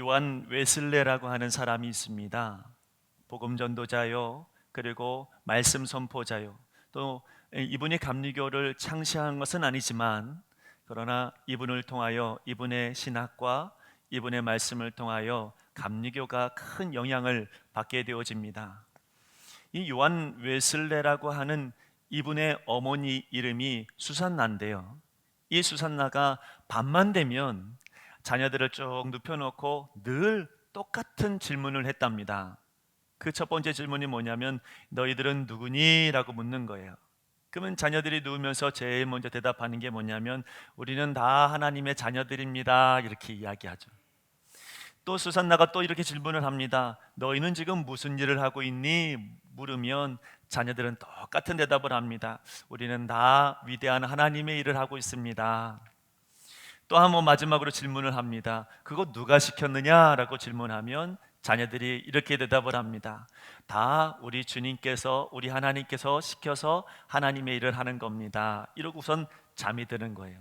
요한 웨슬레라고 하는 사람이 있습니다. 복음 전도자요, 그리고 말씀 선포자요. 또 이분이 감리교를 창시한 것은 아니지만, 그러나 이분을 통하여, 이분의 신학과 이분의 말씀을 통하여 감리교가 큰 영향을 받게 되어집니다. 이 요한 웨슬레라고 하는 이분의 어머니 이름이 수산나인데요, 이 수산나가 밤만 되면 자녀들을 쭉 눕혀놓고 늘 똑같은 질문을 했답니다. 그 첫 번째 질문이 뭐냐면, 너희들은 누구니? 라고 묻는 거예요. 그러면 자녀들이 누우면서 제일 먼저 대답하는 게 뭐냐면, 우리는 다 하나님의 자녀들입니다, 이렇게 이야기하죠. 또 수산나가 또 이렇게 질문을 합니다. 너희는 지금 무슨 일을 하고 있니? 물으면 자녀들은 똑같은 대답을 합니다. 우리는 다 위대한 하나님의 일을 하고 있습니다. 또 한 번 마지막으로 질문을 합니다. 그거 누가 시켰느냐라고 질문하면 자녀들이 이렇게 대답을 합니다. 다 우리 주님께서, 우리 하나님께서 시켜서 하나님의 일을 하는 겁니다. 이러고선 잠이 드는 거예요.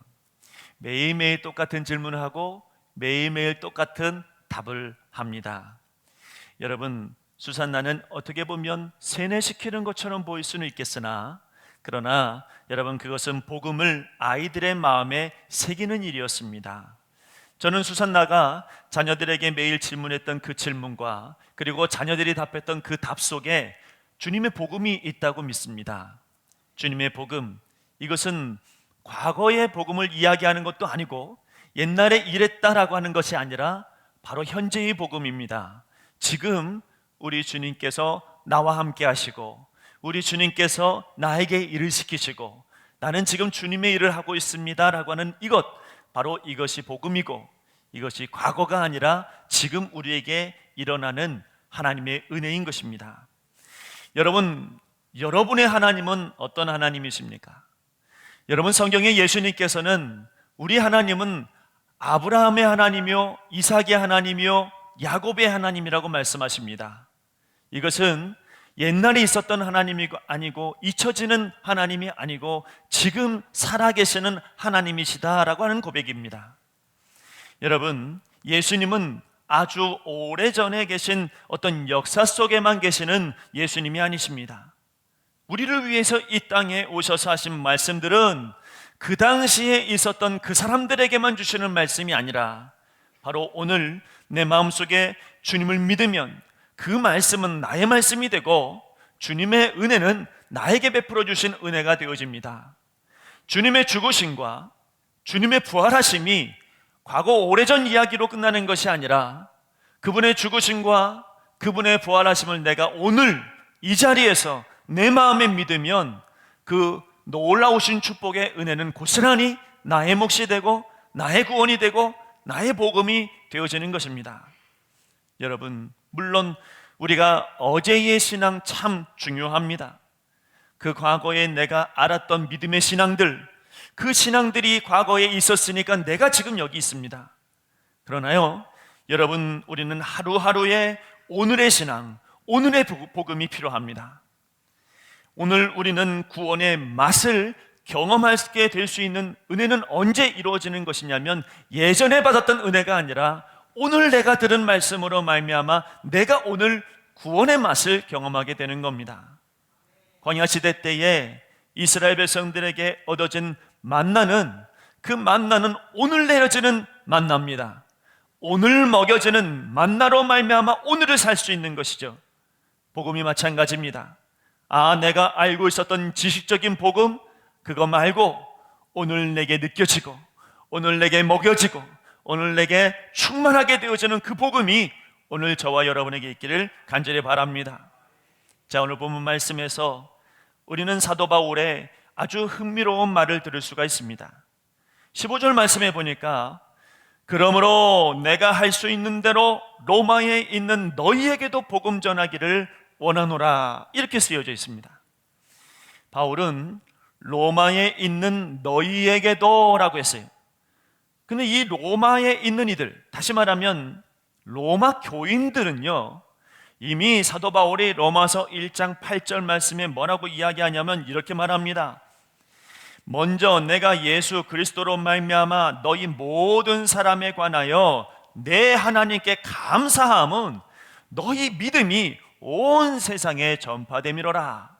매일매일 똑같은 질문을 하고 매일매일 똑같은 답을 합니다. 여러분, 수산나는 어떻게 보면 세뇌시키는 것처럼 보일 수는 있겠으나, 그러나 여러분, 그것은 복음을 아이들의 마음에 새기는 일이었습니다. 저는 수산나가 자녀들에게 매일 질문했던 그 질문과, 그리고 자녀들이 답했던 그 답 속에 주님의 복음이 있다고 믿습니다. 주님의 복음, 이것은 과거의 복음을 이야기하는 것도 아니고 옛날에 이랬다라고 하는 것이 아니라 바로 현재의 복음입니다. 지금 우리 주님께서 나와 함께 하시고, 우리 주님께서 나에게 일을 시키시고, 나는 지금 주님의 일을 하고 있습니다 라고 하는 이것, 바로 이것이 복음이고, 이것이 과거가 아니라 지금 우리에게 일어나는 하나님의 은혜인 것입니다. 여러분, 여러분의 하나님은 어떤 하나님이십니까? 여러분, 성경에 예수님께서는 우리 하나님은 아브라함의 하나님이요, 이삭의 하나님이요, 야곱의 하나님이라고 말씀하십니다. 이것은 옛날에 있었던 하나님이 아니고 잊혀지는 하나님이 아니고 지금 살아계시는 하나님이시다라고 하는 고백입니다. 여러분, 예수님은 아주 오래전에 계신 어떤 역사 속에만 계시는 예수님이 아니십니다. 우리를 위해서 이 땅에 오셔서 하신 말씀들은 그 당시에 있었던 그 사람들에게만 주시는 말씀이 아니라 바로 오늘 내 마음속에 주님을 믿으면 그 말씀은 나의 말씀이 되고 주님의 은혜는 나에게 베풀어 주신 은혜가 되어집니다. 주님의 죽으심과 주님의 부활하심이 과거 오래전 이야기로 끝나는 것이 아니라 그분의 죽으심과 그분의 부활하심을 내가 오늘 이 자리에서 내 마음에 믿으면 그 놀라우신 축복의 은혜는 고스란히 나의 몫이 되고 나의 구원이 되고 나의 복음이 되어지는 것입니다. 여러분, 물론 우리가 어제의 신앙 참 중요합니다. 그 과거에 내가 알았던 믿음의 신앙들, 그 신앙들이 과거에 있었으니까 내가 지금 여기 있습니다. 그러나요, 여러분, 우리는 하루하루의 오늘의 신앙, 오늘의 복음이 필요합니다. 오늘 우리는 구원의 맛을 경험하게 될 수 있는 은혜는 언제 이루어지는 것이냐면 예전에 받았던 은혜가 아니라 오늘 내가 들은 말씀으로 말미암아 내가 오늘 구원의 맛을 경험하게 되는 겁니다. 광야 시대 때에 이스라엘 백성들에게 얻어진 만나는, 그 만나는 오늘 내려지는 만나입니다. 오늘 먹여지는 만나로 말미암아 오늘을 살 수 있는 것이죠. 복음이 마찬가지입니다. 내가 알고 있었던 지식적인 복음, 그거 말고 오늘 내게 느껴지고 오늘 내게 먹여지고 오늘 내게 충만하게 되어지는 그 복음이 오늘 저와 여러분에게 있기를 간절히 바랍니다. 자, 오늘 본문 말씀에서 우리는 사도 바울의 아주 흥미로운 말을 들을 수가 있습니다. 15절 말씀에 보니까 그러므로 내가 할 수 있는 대로 로마에 있는 너희에게도 복음 전하기를 원하노라, 이렇게 쓰여져 있습니다. 바울은 로마에 있는 너희에게도 라고 했어요. 근데 이 로마에 있는 이들, 다시 말하면 로마 교인들은요, 이미 사도 바울이 로마서 1장 8절 말씀에 뭐라고 이야기하냐면 이렇게 말합니다. 먼저 내가 예수 그리스도로 말미암아 너희 모든 사람에 관하여 내 하나님께 감사함은 너희 믿음이 온 세상에 전파됨이로라.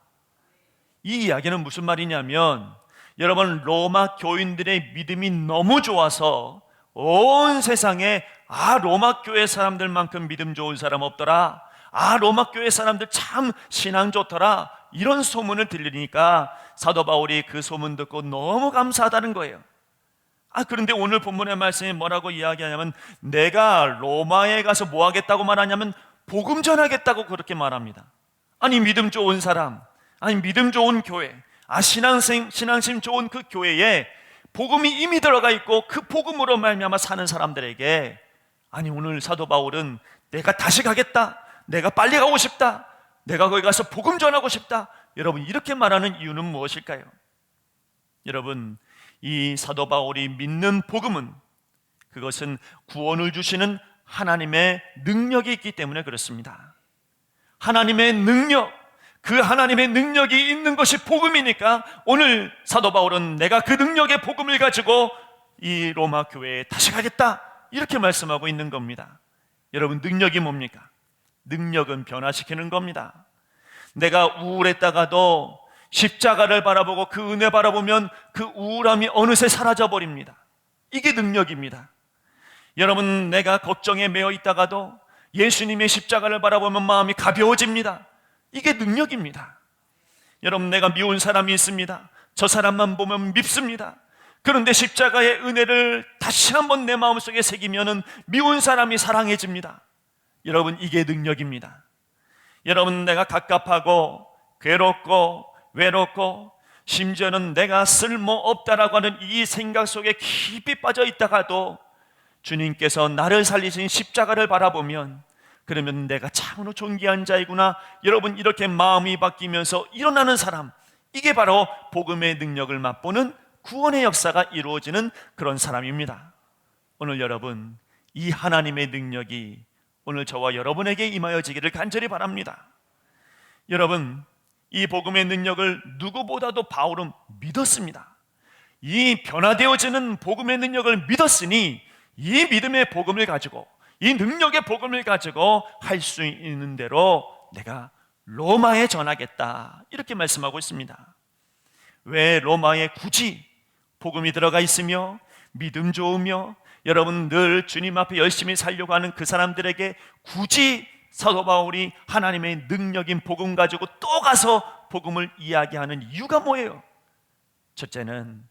이 이야기는 무슨 말이냐면, 여러분, 로마 교인들의 믿음이 너무 좋아서 온 세상에 로마 교회 사람들만큼 믿음 좋은 사람 없더라, 로마 교회 사람들 참 신앙 좋더라, 이런 소문을 들리니까 사도 바울이 그 소문 듣고 너무 감사하다는 거예요. 그런데 오늘 본문의 말씀이 뭐라고 이야기하냐면, 내가 로마에 가서 뭐 하겠다고 말하냐면 복음 전하겠다고 그렇게 말합니다. 아니, 믿음 좋은 사람, 아니 믿음 좋은 교회, 신앙심 좋은 그 교회에 복음이 이미 들어가 있고 그 복음으로 말미암아 사는 사람들에게, 아니 오늘 사도 바울은 내가 다시 가겠다, 내가 빨리 가고 싶다, 내가 거기 가서 복음 전하고 싶다, 여러분 이렇게 말하는 이유는 무엇일까요? 여러분, 이 사도 바울이 믿는 복음은, 그것은 구원을 주시는 하나님의 능력이 있기 때문에 그렇습니다. 하나님의 능력, 그 하나님의 능력이 있는 것이 복음이니까 오늘 사도 바울은 내가 그 능력의 복음을 가지고 이 로마 교회에 다시 가겠다, 이렇게 말씀하고 있는 겁니다. 여러분, 능력이 뭡니까? 능력은 변화시키는 겁니다. 내가 우울했다가도 십자가를 바라보고 그 은혜 바라보면 그 우울함이 어느새 사라져버립니다. 이게 능력입니다. 여러분, 내가 걱정에 매여 있다가도 예수님의 십자가를 바라보면 마음이 가벼워집니다. 이게 능력입니다. 여러분, 내가 미운 사람이 있습니다. 저 사람만 보면 밉습니다. 그런데 십자가의 은혜를 다시 한번 내 마음속에 새기면은 미운 사람이 사랑해집니다. 여러분, 이게 능력입니다. 여러분, 내가 갑갑하고 괴롭고 외롭고 심지어는 내가 쓸모없다라고 하는 이 생각 속에 깊이 빠져 있다가도 주님께서 나를 살리신 십자가를 바라보면, 그러면 내가 참으로 존귀한 자이구나, 여러분 이렇게 마음이 바뀌면서 일어나는 사람, 이게 바로 복음의 능력을 맛보는 구원의 역사가 이루어지는 그런 사람입니다. 오늘 여러분, 이 하나님의 능력이 오늘 저와 여러분에게 임하여지기를 간절히 바랍니다. 여러분, 이 복음의 능력을 누구보다도 바울은 믿었습니다. 이 변화되어지는 복음의 능력을 믿었으니 이 믿음의 복음을 가지고, 이 능력의 복음을 가지고 할 수 있는 대로 내가 로마에 전하겠다, 이렇게 말씀하고 있습니다. 왜 로마에 굳이 복음이 들어가 있으며 믿음 좋으며 여러분 늘 주님 앞에 열심히 살려고 하는 그 사람들에게 굳이 사도 바울이 하나님의 능력인 복음 가지고 또 가서 복음을 이야기하는 이유가 뭐예요? 첫째는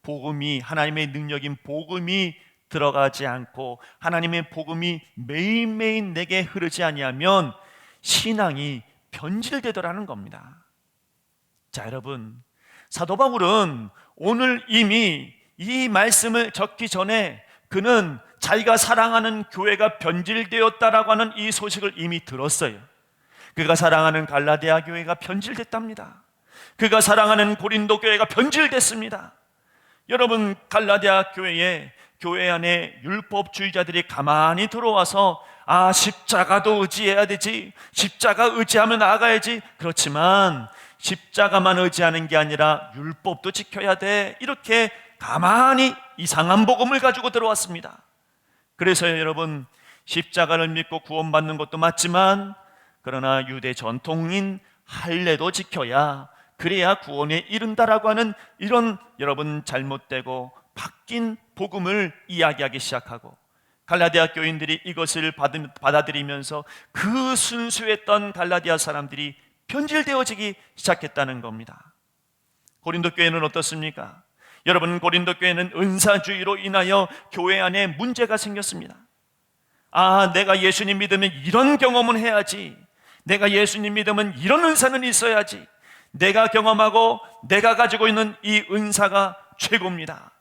복음이, 하나님의 능력인 복음이 들어가지 않고 하나님의 복음이 매일매일 내게 흐르지 아니하면 신앙이 변질되더라는 겁니다. 자, 여러분, 사도 바울은 오늘 이미 이 말씀을 적기 전에 그는 자기가 사랑하는 교회가 변질되었다라고 하는 이 소식을 이미 들었어요. 그가 사랑하는 갈라디아 교회가 변질됐답니다. 그가 사랑하는 고린도 교회가 변질됐습니다. 여러분, 갈라디아 교회 안에 율법주의자들이 가만히 들어와서 십자가도 의지해야 되지, 십자가 의지하면 나아가야지, 그렇지만 십자가만 의지하는 게 아니라 율법도 지켜야 돼, 이렇게 가만히 이상한 복음을 가지고 들어왔습니다. 그래서 여러분, 십자가를 믿고 구원받는 것도 맞지만 그러나 유대 전통인 할례도 지켜야, 그래야 구원에 이른다라고 하는 이런 여러분 잘못되고 바뀐 복음을 이야기하기 시작하고, 갈라디아 교인들이 이것을 받아들이면서 그 순수했던 갈라디아 사람들이 변질되어지기 시작했다는 겁니다. 고린도 교회는 어떻습니까? 여러분, 고린도 교회는 은사주의로 인하여 교회 안에 문제가 생겼습니다. 내가 예수님 믿으면 이런 경험은 해야지, 내가 예수님 믿으면 이런 은사는 있어야지, 내가 경험하고 내가 가지고 있는 이 은사가 최고입니다,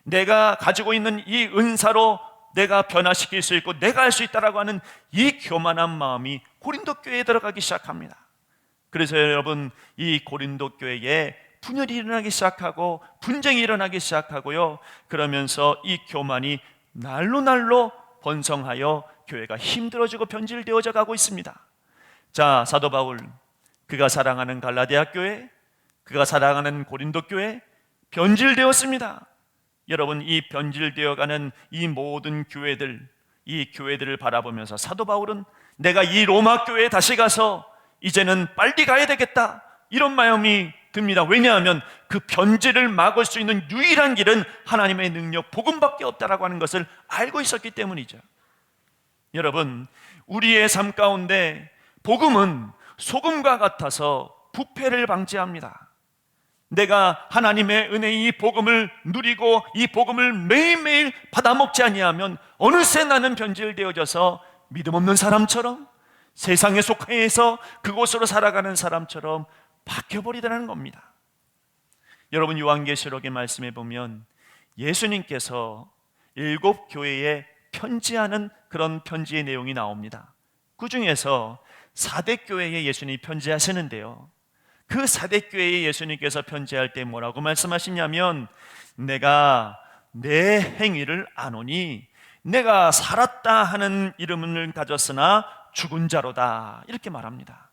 내가 가지고 있는 이 은사로 내가 변화시킬 수 있고 내가 할 수 있다라고 하는 이 교만한 마음이 고린도 교회에 들어가기 시작합니다. 그래서 여러분, 이 고린도 교회에 분열이 일어나기 시작하고 분쟁이 일어나기 시작하고요, 그러면서 이 교만이 날로 번성하여 교회가 힘들어지고 변질되어져 가고 있습니다. 자, 사도 바울, 그가 사랑하는 갈라디아 교회, 그가 사랑하는 고린도 교회 변질되었습니다. 여러분, 이 변질되어가는 이 모든 교회들, 이 교회들을 바라보면서 사도 바울은 내가 이 로마 교회에 다시 가서 이제는 빨리 가야 되겠다, 이런 마음이 듭니다. 왜냐하면 그 변질을 막을 수 있는 유일한 길은 하나님의 능력, 복음밖에 없다라고 하는 것을 알고 있었기 때문이죠. 여러분, 우리의 삶 가운데 복음은 소금과 같아서 부패를 방지합니다. 내가 하나님의 은혜의 이 복음을 누리고 이 복음을 매일매일 받아먹지 아니하면 어느새 나는 변질되어져서 믿음 없는 사람처럼, 세상에 속해서 그곳으로 살아가는 사람처럼 바뀌어버리더라는 겁니다. 여러분, 요한계시록의 말씀에 보면 예수님께서 7 교회에 편지하는 그런 편지의 내용이 나옵니다. 그 중에서 사대교회에 예수님이 편지하시는데요, 그 사대교회에 예수님께서 편지할 때 뭐라고 말씀하시냐면, 내가 내 행위를 아노니 내가 살았다 하는 이름을 가졌으나 죽은 자로다, 이렇게 말합니다.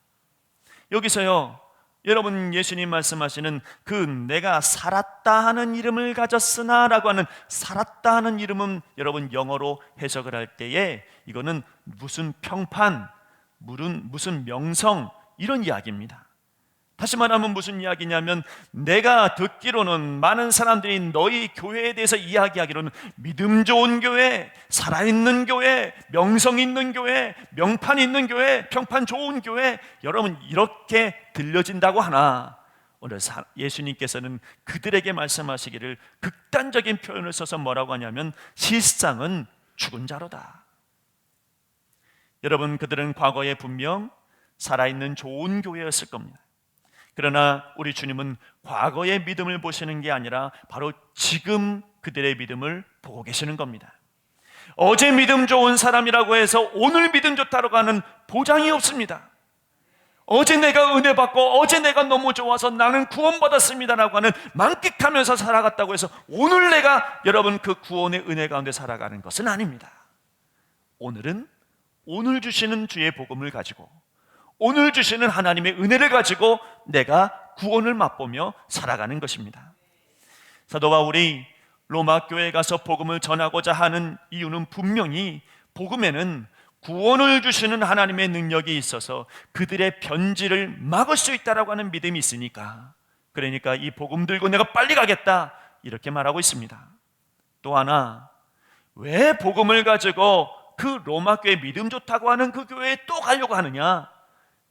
여기서요, 여러분, 예수님 말씀하시는 그 내가 살았다 하는 이름을 가졌으나 라고 하는 살았다 하는 이름은 여러분 영어로 해석을 할 때에 이거는 무슨 평판, 무슨 명성, 이런 이야기입니다. 다시 말하면 무슨 이야기냐면, 내가 듣기로는 많은 사람들이 너희 교회에 대해서 이야기하기로는 믿음 좋은 교회, 살아있는 교회, 명성 있는 교회, 명판 있는 교회, 평판 좋은 교회, 여러분 이렇게 들려진다고 하나, 오늘 예수님께서는 그들에게 말씀하시기를 극단적인 표현을 써서 뭐라고 하냐면 실상은 죽은 자로다. 여러분, 그들은 과거에 분명 살아있는 좋은 교회였을 겁니다. 그러나 우리 주님은 과거의 믿음을 보시는 게 아니라 바로 지금 그들의 믿음을 보고 계시는 겁니다. 어제 믿음 좋은 사람이라고 해서 오늘 믿음 좋다고 하는 보장이 없습니다. 어제 내가 은혜 받고 어제 내가 너무 좋아서 나는 구원받았습니다라고 하는 만끽하면서 살아갔다고 해서 오늘 내가 여러분 그 구원의 은혜 가운데 살아가는 것은 아닙니다. 오늘은 오늘 주시는 주의 복음을 가지고, 오늘 주시는 하나님의 은혜를 가지고 내가 구원을 맛보며 살아가는 것입니다. 사도 바울이 로마 교회에 가서 복음을 전하고자 하는 이유는 분명히 복음에는 구원을 주시는 하나님의 능력이 있어서 그들의 변질을 막을 수 있다라고 하는 믿음이 있으니까, 그러니까 이 복음 들고 내가 빨리 가겠다, 이렇게 말하고 있습니다. 또 하나, 왜 복음을 가지고 그 로마 교회 믿음 좋다고 하는 그 교회에 또 가려고 하느냐?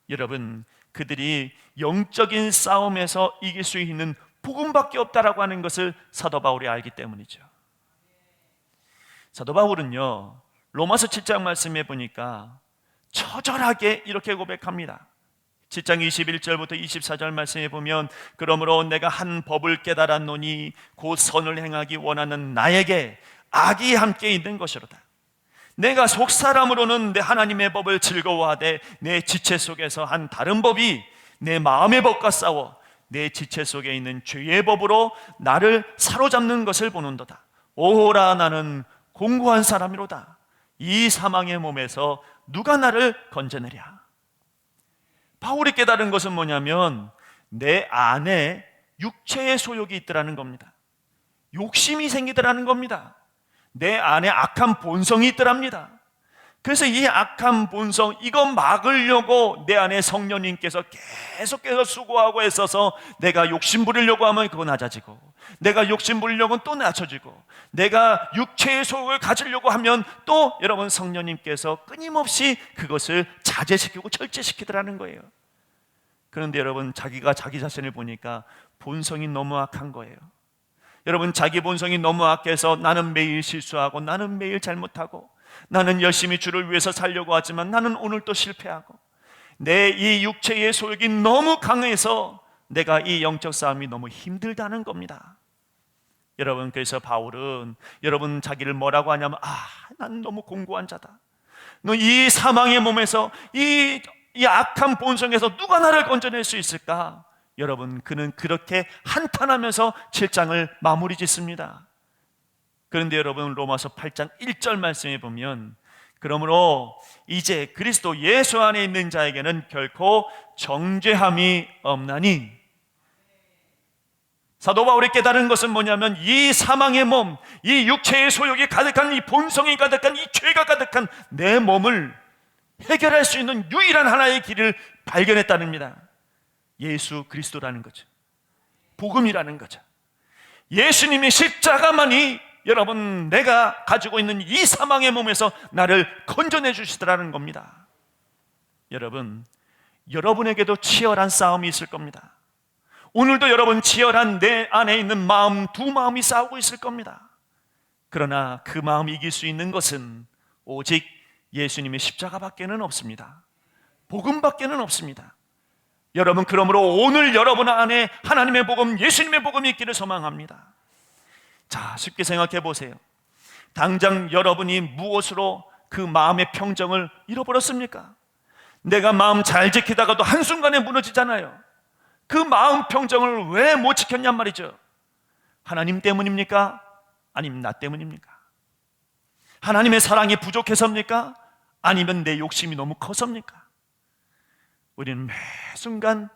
여러분, 그들이 영적인 싸움에서 이길 수 있는 복음밖에 없다라고 하는 것을 사도 바울이 알기 때문이죠. 사도 바울은요, 로마서 7장 말씀에 보니까 처절하게 이렇게 고백합니다. 7장 21절부터 24절 말씀에 보면, 그러므로 내가 한 법을 깨달았노니 곧 선을 행하기 원하는 나에게 악이 함께 있는 것이로다. 내가 속사람으로는 내 하나님의 법을 즐거워하되 내 지체 속에서 한 다른 법이 내 마음의 법과 싸워 내 지체 속에 있는 죄의 법으로 나를 사로잡는 것을 보는도다. 오호라, 나는 공고한 사람이로다. 이 사망의 몸에서 누가 나를 건져내랴. 바울이 깨달은 것은 뭐냐면 내 안에 육체의 소욕이 있더라는 겁니다. 욕심이 생기더라는 겁니다. 내 안에 악한 본성이 있더랍니다. 그래서 이 악한 본성, 이거 막으려고 내 안에 성령님께서 계속해서 수고하고 애써서 내가 욕심 부리려고 하면 그거 낮아지고, 내가 욕심 부리려고 하면 또 낮춰지고, 내가 육체의 소욕을 가지려고 하면 또 여러분 성령님께서 끊임없이 그것을 자제시키고 절제시키더라는 거예요. 그런데 여러분, 자기가 자기 자신을 보니까 본성이 너무 악한 거예요. 여러분, 자기 본성이 너무 악해서 나는 매일 실수하고, 나는 매일 잘못하고, 나는 열심히 주를 위해서 살려고 하지만 나는 오늘 또 실패하고, 내 이 육체의 소욕이 너무 강해서 내가 이 영적 싸움이 너무 힘들다는 겁니다. 여러분, 그래서 바울은 여러분 자기를 뭐라고 하냐면, 난 너무 공고한 자다. 너 이 사망의 몸에서 이 악한 본성에서 누가 나를 건져낼 수 있을까? 여러분, 그는 그렇게 한탄하면서 7장을 마무리 짓습니다. 그런데 여러분, 로마서 8장 1절 말씀에 보면, 그러므로 이제 그리스도 예수 안에 있는 자에게는 결코 정죄함이 없나니, 사도 바울이 깨달은 것은 뭐냐면 이 사망의 몸, 이 육체의 소욕이 가득한, 이 본성이 가득한, 이 죄가 가득한 내 몸을 해결할 수 있는 유일한 하나의 길을 발견했다는 겁니다. 예수 그리스도라는 거죠. 복음이라는 거죠. 예수님의 십자가만이 여러분 내가 가지고 있는 이 사망의 몸에서 나를 건져내 주시더라는 겁니다. 여러분, 여러분에게도 치열한 싸움이 있을 겁니다. 오늘도 여러분 치열한 내 안에 있는 마음, 두 마음이 싸우고 있을 겁니다. 그러나 그 마음 이길 수 있는 것은 오직 예수님의 십자가밖에는 없습니다. 복음밖에는 없습니다. 여러분, 그러므로 오늘 여러분 안에 하나님의 복음, 예수님의 복음이 있기를 소망합니다. 자, 쉽게 생각해 보세요. 당장 여러분이 무엇으로 그 마음의 평정을 잃어버렸습니까? 내가 마음 잘 지키다가도 한순간에 무너지잖아요. 그 마음 평정을 왜 못 지켰냔 말이죠. 하나님 때문입니까? 아니면 나 때문입니까? 하나님의 사랑이 부족해서입니까? 아니면 내 욕심이 너무 커서입니까? 우리는 매 순간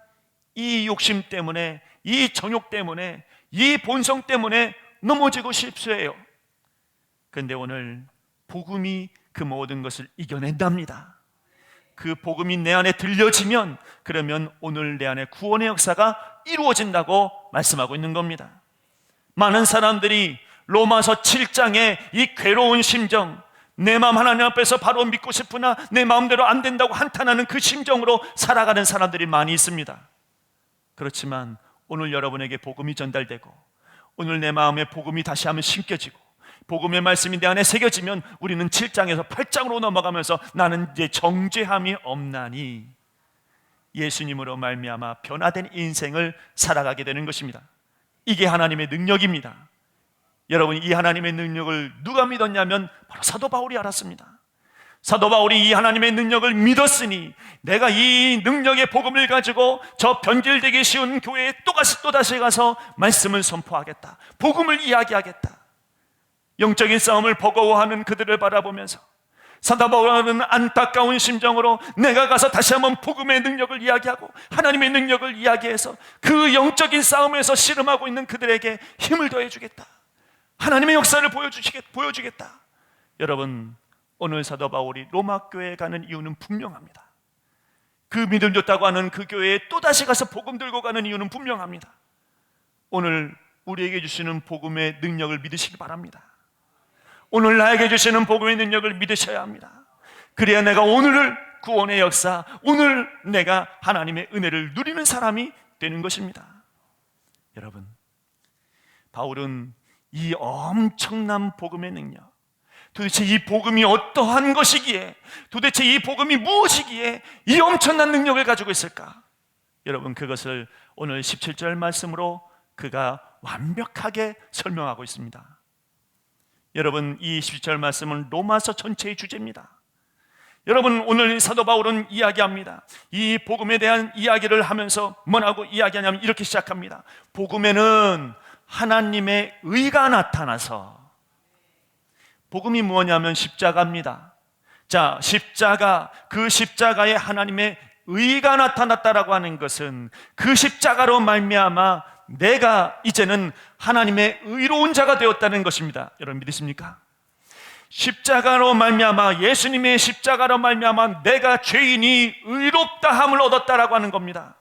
이 욕심 때문에, 이 정욕 때문에, 이 본성 때문에 넘어지고 싶어해요. 그런데 오늘 복음이 그 모든 것을 이겨낸답니다. 그 복음이 내 안에 들려지면 그러면 오늘 내 안에 구원의 역사가 이루어진다고 말씀하고 있는 겁니다. 많은 사람들이 로마서 7장에 이 괴로운 심정, 내 마음 하나님 앞에서 바로 믿고 싶으나 내 마음대로 안 된다고 한탄하는 그 심정으로 살아가는 사람들이 많이 있습니다. 그렇지만 오늘 여러분에게 복음이 전달되고 오늘 내 마음에 복음이 다시 한번 심겨지고 복음의 말씀이 내 안에 새겨지면 우리는 7장에서 8장으로 넘어가면서 나는 이제 정죄함이 없나니 예수님으로 말미암아 변화된 인생을 살아가게 되는 것입니다. 이게 하나님의 능력입니다. 여러분, 이 하나님의 능력을 누가 믿었냐면 바로 사도 바울이 알았습니다. 사도 바울이 이 하나님의 능력을 믿었으니 내가 이 능력의 복음을 가지고 저 변질되기 쉬운 교회에 또다시 가서 말씀을 선포하겠다, 복음을 이야기하겠다. 영적인 싸움을 버거워하는 그들을 바라보면서 사도 바울은 안타까운 심정으로 내가 가서 다시 한번 복음의 능력을 이야기하고 하나님의 능력을 이야기해서 그 영적인 싸움에서 씨름하고 있는 그들에게 힘을 더해주겠다, 하나님의 역사를 보여주겠다. 여러분, 오늘 사도 바울이 로마 교회에 가는 이유는 분명합니다. 그 믿음 좋다고 하는 그 교회에 또다시 가서 복음 들고 가는 이유는 분명합니다. 오늘 우리에게 주시는 복음의 능력을 믿으시기 바랍니다. 오늘 나에게 주시는 복음의 능력을 믿으셔야 합니다. 그래야 내가 오늘을 구원의 역사, 오늘 내가 하나님의 은혜를 누리는 사람이 되는 것입니다. 여러분, 바울은 이 엄청난 복음의 능력, 도대체 이 복음이 어떠한 것이기에, 도대체 이 복음이 무엇이기에 이 엄청난 능력을 가지고 있을까? 여러분, 그것을 오늘 17절 말씀으로 그가 완벽하게 설명하고 있습니다. 여러분, 이 17절 말씀은 로마서 전체의 주제입니다. 여러분, 오늘 사도 바울은 이야기합니다. 이 복음에 대한 이야기를 하면서 뭐라고 이야기하냐면 이렇게 시작합니다. 복음에는 하나님의 의가 나타나서, 복음이 뭐냐면 십자가입니다. 자, 십자가, 그 십자가에 하나님의 의가 나타났다라고 하는 것은 그 십자가로 말미암아 내가 이제는 하나님의 의로운 자가 되었다는 것입니다. 여러분 믿으십니까? 십자가로 말미암아, 예수님의 십자가로 말미암아 내가 죄인이 의롭다함을 얻었다라고 하는 겁니다.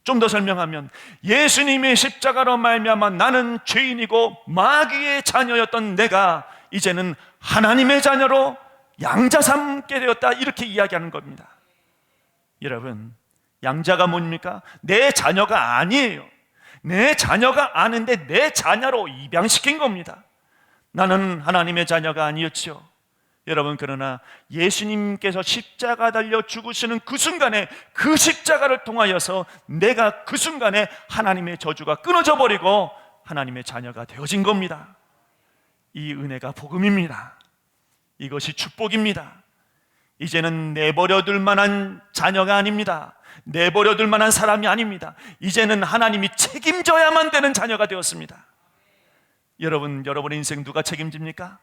좀 더 설명하면 예수님의 십자가로 말미암아 나는 죄인이고 마귀의 자녀였던 내가 이제는 하나님의 자녀로 양자 삼게 되었다, 이렇게 이야기하는 겁니다. 여러분, 양자가 뭡니까? 내 자녀가 아니에요. 내 자녀가 아는데 내 자녀로 입양시킨 겁니다. 나는 하나님의 자녀가 아니었죠. 여러분, 그러나 예수님께서 십자가 달려 죽으시는 그 순간에, 그 십자가를 통하여서 내가 그 순간에 하나님의 저주가 끊어져 버리고 하나님의 자녀가 되어진 겁니다. 이 은혜가 복음입니다. 이것이 축복입니다. 이제는 내버려둘 만한 자녀가 아닙니다. 내버려둘 만한 사람이 아닙니다. 이제는 하나님이 책임져야만 되는 자녀가 되었습니다. 여러분, 여러분의 인생 누가 책임집니까?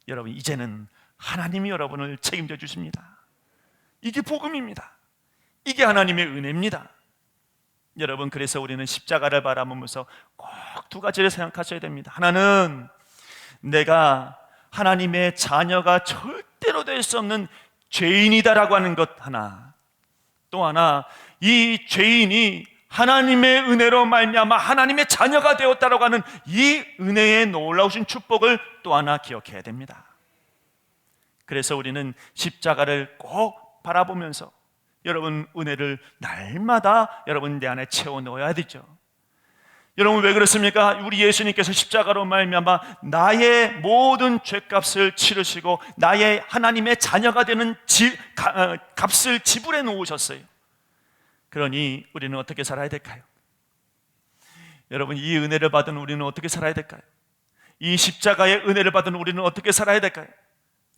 여러분, 이제는 하나님이 여러분을 책임져 주십니다. 이게 복음입니다. 이게 하나님의 은혜입니다. 여러분, 그래서 우리는 십자가를 바라보면서 꼭 딱 두 가지를 생각하셔야 됩니다. 하나는 내가 하나님의 자녀가 절대로 될 수 없는 죄인이다라고 하는 것 하나, 또 하나, 이 죄인이 하나님의 은혜로 말미암아 하나님의 자녀가 되었다라고 하는 이 은혜의 놀라우신 축복을 또 하나 기억해야 됩니다. 그래서 우리는 십자가를 꼭 바라보면서 여러분 은혜를 날마다 여러분 내 안에 채워 넣어야 되죠. 여러분 왜 그렇습니까? 우리 예수님께서 십자가로 말미암아 나의 모든 죄값을 치르시고 나의 하나님의 자녀가 되는 값을 지불해 놓으셨어요. 그러니 우리는 어떻게 살아야 될까요? 여러분 이 은혜를 받은 우리는 어떻게 살아야 될까요? 이 십자가의 은혜를 받은 우리는 어떻게 살아야 될까요?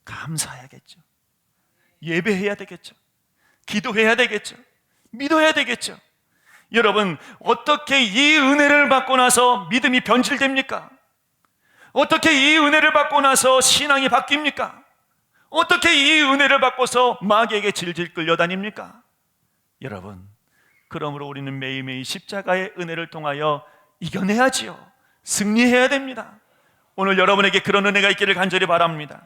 감사해야겠죠. 예배해야 되겠죠. 기도해야 되겠죠. 믿어야 되겠죠. 여러분 어떻게 이 은혜를 받고 나서 믿음이 변질됩니까? 어떻게 이 은혜를 받고 나서 신앙이 바뀝니까? 어떻게 이 은혜를 받고서 마귀에게 질질 끌려다닙니까? 여러분 그러므로 우리는 매일매일 십자가의 은혜를 통하여 이겨내야지요. 승리해야 됩니다. 오늘 여러분에게 그런 은혜가 있기를 간절히 바랍니다.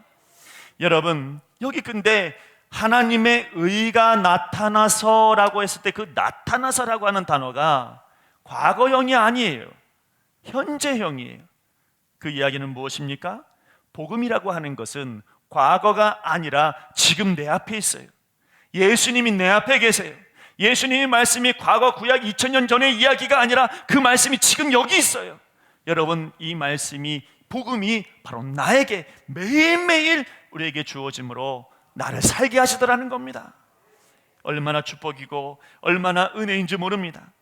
여러분 여기 근데 하나님의 의가 나타나서라고 했을 때 그 나타나서라고 하는 단어가 과거형이 아니에요. 현재형이에요. 그 이야기는 무엇입니까? 복음이라고 하는 것은 과거가 아니라 지금 내 앞에 있어요. 예수님이 내 앞에 계세요. 예수님의 말씀이 과거 구약 2000년 전의 이야기가 아니라 그 말씀이 지금 여기 있어요. 여러분 이 말씀이 복음이 바로 나에게 매일매일 우리에게 주어짐으로 나를 살게 하시더라는 겁니다. 얼마나 축복이고 얼마나 은혜인지 모릅니다.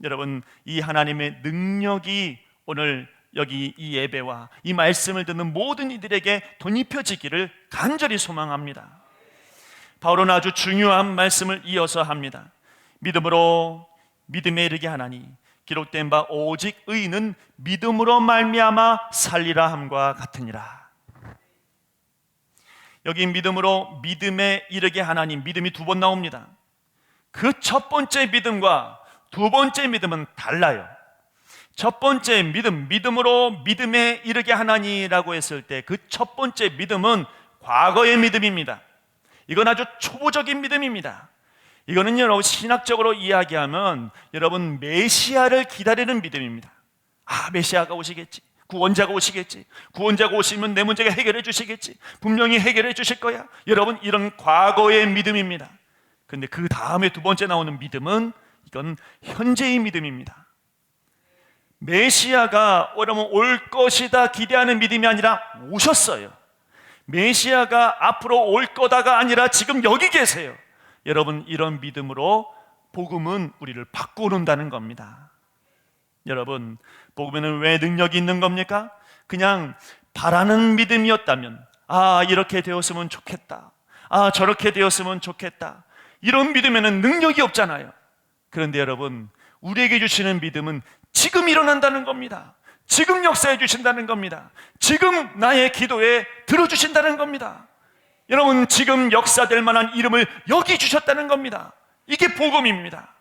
여러분 이 하나님의 능력이 오늘 여기 이 예배와 이 말씀을 듣는 모든 이들에게 덧입혀지기를 간절히 소망합니다. 바울은 아주 중요한 말씀을 이어서 합니다. 믿음으로 믿음에 이르게 하나니 기록된 바 오직 의인은 믿음으로 말미암아 살리라 함과 같으니라. 여기 믿음으로 믿음에 이르게 하나님, 믿음이 두 번 나옵니다. 그 첫 번째 믿음과 두 번째 믿음은 달라요. 첫 번째 믿음, 믿음으로 믿음에 이르게 하나니라고 했을 때 그 첫 번째 믿음은 과거의 믿음입니다. 이건 아주 초보적인 믿음입니다. 이거는 여러분 신학적으로 이야기하면 여러분 메시아를 기다리는 믿음입니다. 아, 메시아가 오시겠지, 구원자가 오시겠지, 구원자가 오시면 내 문제가 해결해 주시겠지, 분명히 해결해 주실 거야. 여러분 이런 과거의 믿음입니다. 근데 그 다음에 두 번째 나오는 믿음은 이건 현재의 믿음입니다. 메시아가 여러분 올 것이다 기대하는 믿음이 아니라 오셨어요. 메시아가 앞으로 올 거다가 아니라 지금 여기 계세요. 여러분 이런 믿음으로 복음은 우리를 바꾸는다는 겁니다. 여러분 복음에는 왜 능력이 있는 겁니까? 그냥 바라는 믿음이었다면 아 이렇게 되었으면 좋겠다, 아 저렇게 되었으면 좋겠다, 이런 믿음에는 능력이 없잖아요. 그런데 여러분 우리에게 주시는 믿음은 지금 일어난다는 겁니다. 지금 역사해 주신다는 겁니다. 지금 나의 기도에 들어주신다는 겁니다. 여러분 지금 역사될 만한 이름을 여기 주셨다는 겁니다. 이게 복음입니다.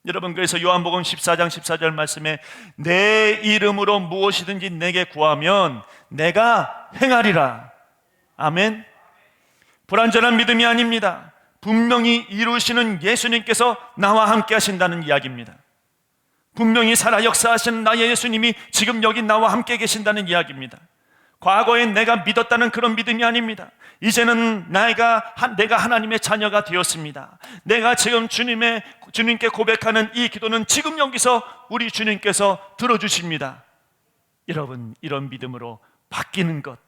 여러분 그래서 요한복음 14장 14절 말씀에 내 이름으로 무엇이든지 내게 구하면 내가 행하리라. 아멘. 불완전한 믿음이 아닙니다. 분명히 이루시는 예수님께서 나와 함께 하신다는 이야기입니다. 분명히 살아 역사하시는 나의 예수님이 지금 여기 나와 함께 계신다는 이야기입니다. 과거에 내가 믿었다는 그런 믿음이 아닙니다. 이제는 내가 하나님의 자녀가 되었습니다. 내가 지금 주님께 고백하는 이 기도는 지금 여기서 우리 주님께서 들어주십니다. 여러분 이런 믿음으로 바뀌는 것,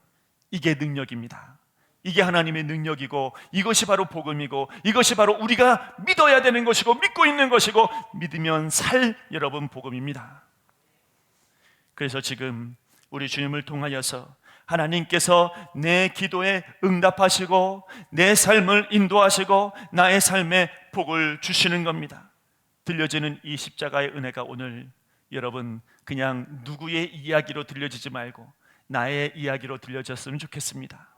이게 능력입니다. 이게 하나님의 능력이고 이것이 바로 복음이고 이것이 바로 우리가 믿어야 되는 것이고 믿고 있는 것이고 믿으면 살 여러분 복음입니다. 그래서 지금 우리 주님을 통하여서 하나님께서 내 기도에 응답하시고 내 삶을 인도하시고 나의 삶에 복을 주시는 겁니다. 들려지는 이 십자가의 은혜가 오늘 여러분 그냥 누구의 이야기로 들려지지 말고 나의 이야기로 들려졌으면 좋겠습니다.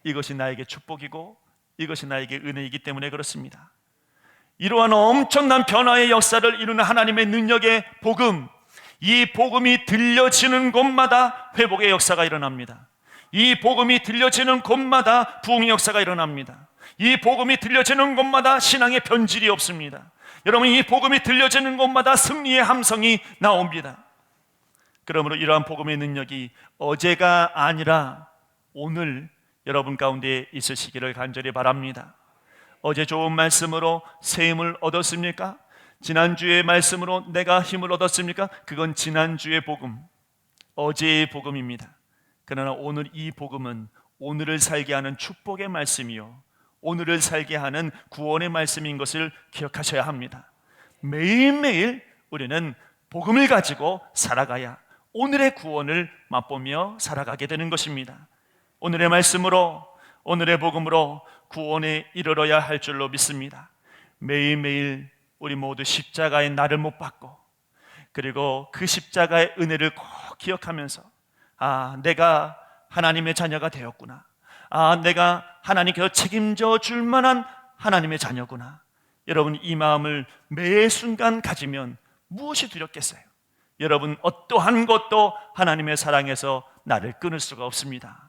이것이 나에게 축복이고 이것이 나에게 은혜이기 때문에 그렇습니다. 이러한 엄청난 변화의 역사를 이루는 하나님의 능력의 복음, 이 복음이 들려지는 곳마다 회복의 역사가 일어납니다. 이 복음이 들려지는 곳마다 부흥의 역사가 일어납니다. 이 복음이 들려지는 곳마다 신앙의 변질이 없습니다. 여러분, 이 복음이 들려지는 곳마다 승리의 함성이 나옵니다. 그러므로 이러한 복음의 능력이 어제가 아니라 오늘 여러분 가운데 있으시기를 간절히 바랍니다. 어제 좋은 말씀으로 새 힘을 얻었습니까? 지난주의 말씀으로 내가 힘을 얻었습니까? 그건 지난주의 복음, 어제의 복음입니다. 그러나 오늘 이 복음은 오늘을 살게 하는 축복의 말씀이요, 오늘을 살게 하는 구원의 말씀인 것을 기억하셔야 합니다. 매일매일 우리는 복음을 가지고 살아가야 오늘의 구원을 맛보며 살아가게 되는 것입니다. 오늘의 말씀으로, 오늘의 복음으로 구원에 이르러야 할 줄로 믿습니다. 매일매일 우리 모두 십자가의 나를 못 받고, 그리고 그 십자가의 은혜를 꼭 기억하면서, 내가 하나님의 자녀가 되었구나, 내가 하나님께서 책임져 줄 만한 하나님의 자녀구나. 여러분, 이 마음을 매 순간 가지면 무엇이 두렵겠어요? 여러분, 어떠한 것도 하나님의 사랑에서 나를 끊을 수가 없습니다.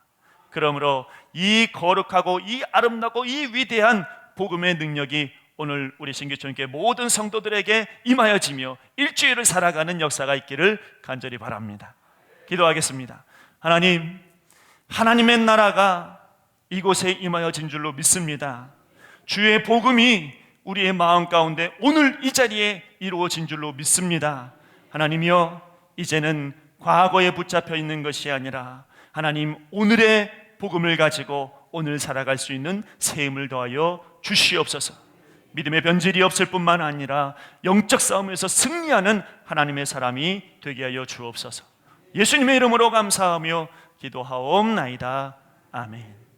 그러므로 이 거룩하고 이 아름답고 이 위대한 복음의 능력이 오늘 우리 신기촌교회 모든 성도들에게 임하여지며 일주일을 살아가는 역사가 있기를 간절히 바랍니다. 기도하겠습니다. 하나님, 하나님의 나라가 이곳에 임하여진 줄로 믿습니다. 주의 복음이 우리의 마음 가운데 오늘 이 자리에 이루어진 줄로 믿습니다. 하나님이여, 이제는 과거에 붙잡혀 있는 것이 아니라 하나님, 오늘의 복음을 가지고 오늘 살아갈 수 있는 새 힘을 더하여 주시옵소서. 믿음의 변질이 없을 뿐만 아니라 영적 싸움에서 승리하는 하나님의 사람이 되게 하여 주옵소서. 예수님의 이름으로 감사하며 기도하옵나이다. 아멘.